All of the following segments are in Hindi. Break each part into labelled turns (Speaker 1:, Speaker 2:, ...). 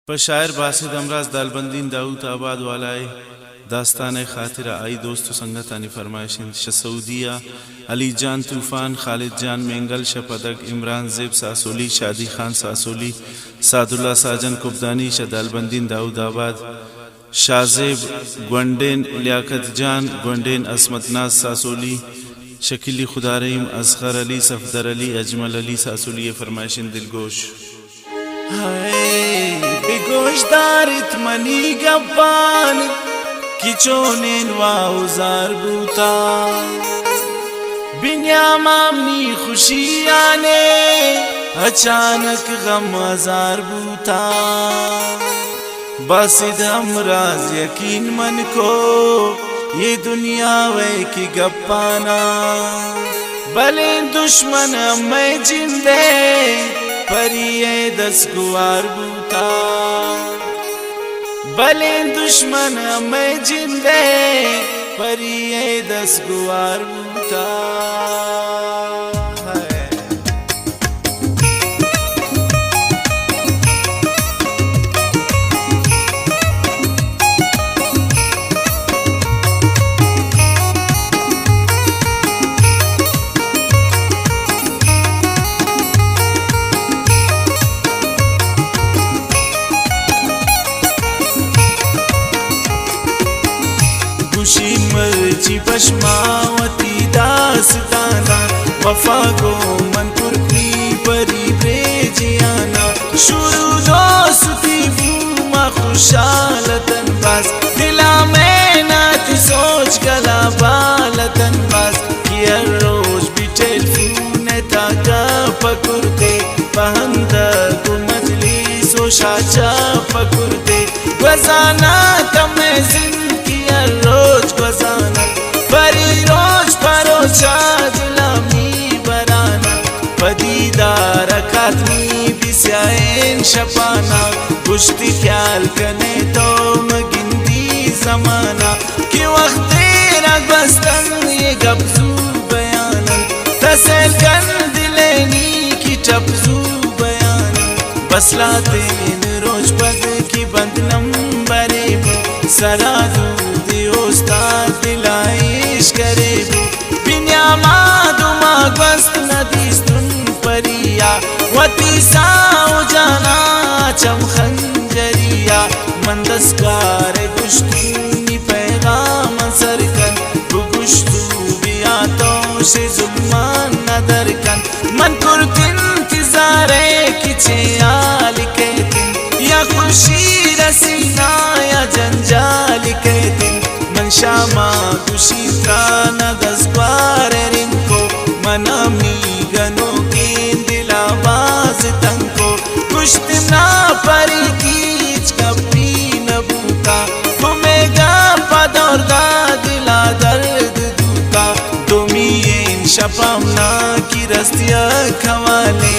Speaker 1: पर शायर बासित अमराज दालबंदीन दाऊद आबाद वालाए दास्तान खातिर आई दोस्तों संगत आनी फरमाइशिन सऊदिया अली जान तूफान खालिद जान मेंगल शपदक इमरान जेब सासोली शादी खान सासोली सादुल्ला साजन कुबदानी दालबंदीन दाऊद आबाद शाहजेब गुंडेन लियाकत जान गुंडेन असमत नाज सासोली शकीली खुदा रहीम असगर अली सफदर अली अजमल अली सासोली फरमाइशिन दिलगोश
Speaker 2: बेगोश दारित मनी गब्बान किचोनेन वाउजार बूता बिन्यामामनी खुशियाने अचानक गम हजार बूता बासिद अमराज यकीन मन को ये दुनिया वे की गप्पाना भले दुश्मन मैं जिंदे पर ये 10 गुवार बूता भले दुश्मन मैं जिंदे पर ये 10 गुवार बूता मर्जी पश्मावती दास्ताना वफा को मन पुरखी परी ब्रेजियाना शुरू दोस्ती फूमा खुशालतन बास दिला में नाती सोच गला बालतन बास किया रोज भी टेलीफोन ताका पकुरते पहंदा को मजलिस ओ शाचा पकुरते गजाना तमे रोज गजाना परी रोज परोचा गुलामी बराना पदीदार खातमी बिस्याएन शपाना पुश्ती ख्याल कने तो मगिंदी जमाना कि वक्त तेरा बस्तन ये गब्जू बयाना तसल कन दिलेनी की टपजू बयाना बसलाते रोज पद की बंद नंबरे सरा उस्ताद दिलाइश करे बिन्यामा दुमा गस्त नदीस्तुन परिया वती साउ जाना चम खंजरिया मंदस्कार गुश्तूनी पैगाम सरकन गुश्तू बियातों से जुम्मान नदरकन मन कुर्त इंतजारे किचे आल के दिन या खुशी रसीना या जंजाल के दिन शामा खुशी त्राना गस्वार रिंको मनमी गनो के दिलाबाज तंको कुश्त ना परी कीच कभी न बूता तुम्हेगा पदौर दा दिला दर्द दूता तुमी इन शपमना की रस्तिया खवाले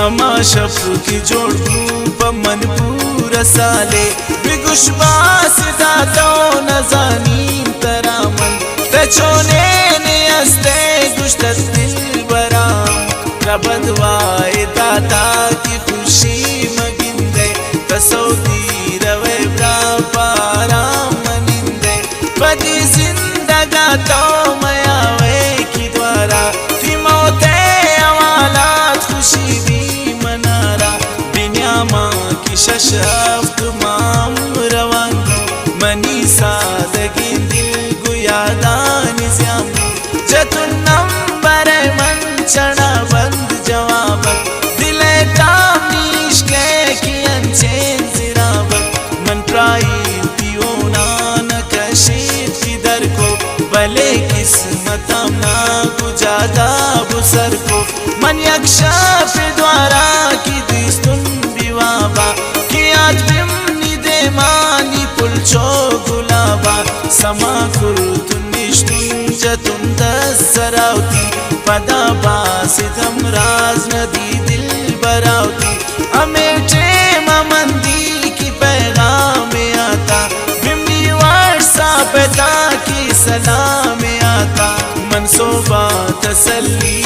Speaker 2: अमा शप की जोड़ धूप मन पूरा साले बिगुशबास दातो नजानी तरामन तचोने ने अस्ते गुश्तत दिल बराम रबदवाए दाता की खुशी मगिंदे तसौदी रवे ब्रा पाराम मनिंदे पदी जिंदगा तो मयावे की द्वारा थी मौते अवालात खुशी भी मनारा बिन्यामा की शशफ्त माम रवांगो मनी सादगी दिल गुयादान ज़्यामू जतुन नंबर मन चढ़ा बंद जवाबक दिले तामीश के कियन चेन जिराबक मन प्राई पियोना न कशीफ की दर को भले किस्मत ना गुजादा बुसर को मन यक्षाफ द्वारा की दिस्तुन बिवाबा कि आज बिमनी दे मानी पुलचो गुलाबा समा कुर्तुन निश्तुन जतुन दसरावती पदा बासित अमराज नदी दिल बरावती अमेठे मंदी की पैगाम आता बिमनी वर्षा पैदा की सलाम आता मन सोबा तसल्ली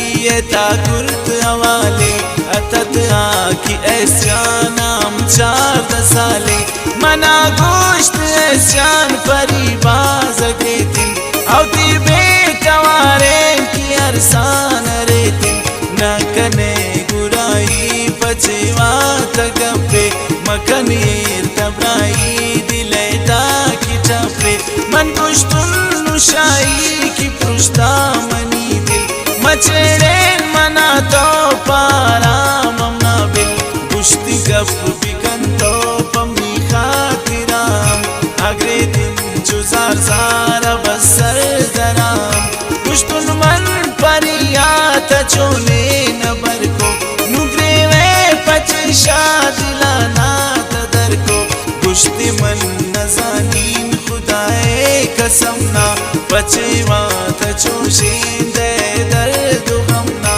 Speaker 2: ता कुर्त हवाले अतत आकी ऐस्यान नाम 4 साले मना गोश्त ऐस्यान परी बाज के दिन औती बेकवारे की अरसान रेतिन न कने गुराई पचेवा तगपे मकनीर तबराई दिले ताकी टपे मन पुश्तुन नुशाई की पृष्ठा मनी दिल मचेरे मना तो पारा ममना बिल गुश्ती गप बिकन तो पम्मी खातिराम अगरे दिन जुजार सारा बसर दराम पुश्तुन मन परिया तचोले नबर को नुग्रे वे पचशा दिलाना तदर को गुश्ती मन नजानीन खुदाए कसमना पचेवा तचोशीन दे दर्द गमना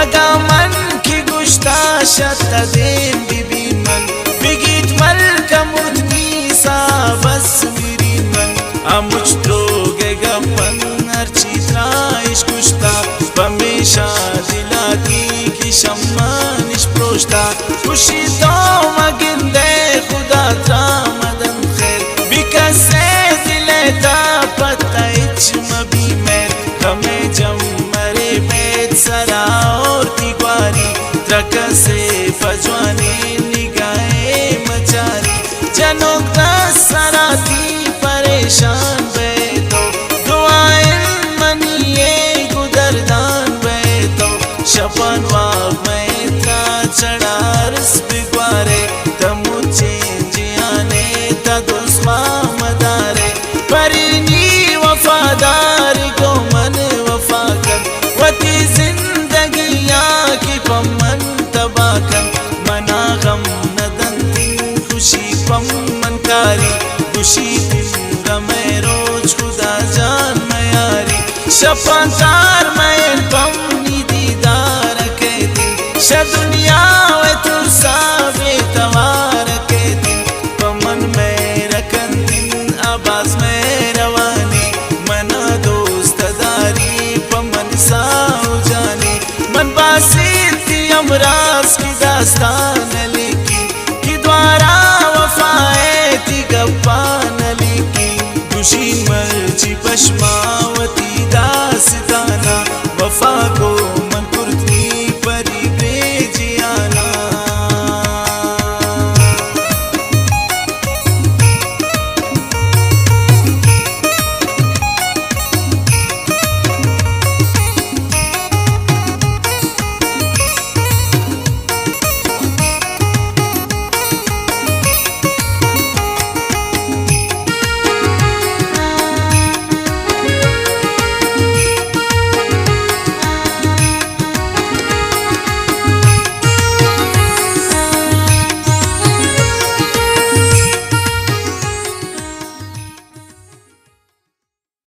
Speaker 2: अगा मन की गुश्ता शत देम बिबी मन बिगित मल कमुदनी सा बस मेरी मन अमुच त्रोगे गपन हर चित्रा इश्कुश्ता पमेशा दिलाती की शम्मा निष्प्रोष्टा खुशी तो मगिंदे खुदा ता मदन खैर बिकसे दिलेता पता इच मबी मेर हमें जम मरे बेद सरा और तिग्वारी त्रकसे फजवानी निगाहे मचारी जनों दस सराती परेशान बैठो दुआएं मनिए गुदरदान बैठो शपन वाब में ता चढ़ारस बिग्वारे तमुचे जियाने ता दुस्मा मदारे परिनी वफादार को मन वफा कर वती जिंदगिया की पमन तबाकन मना गम नदन खुशी पमन कारी खुशी दिन गमे रोज खुदा जान मयारी शपन तार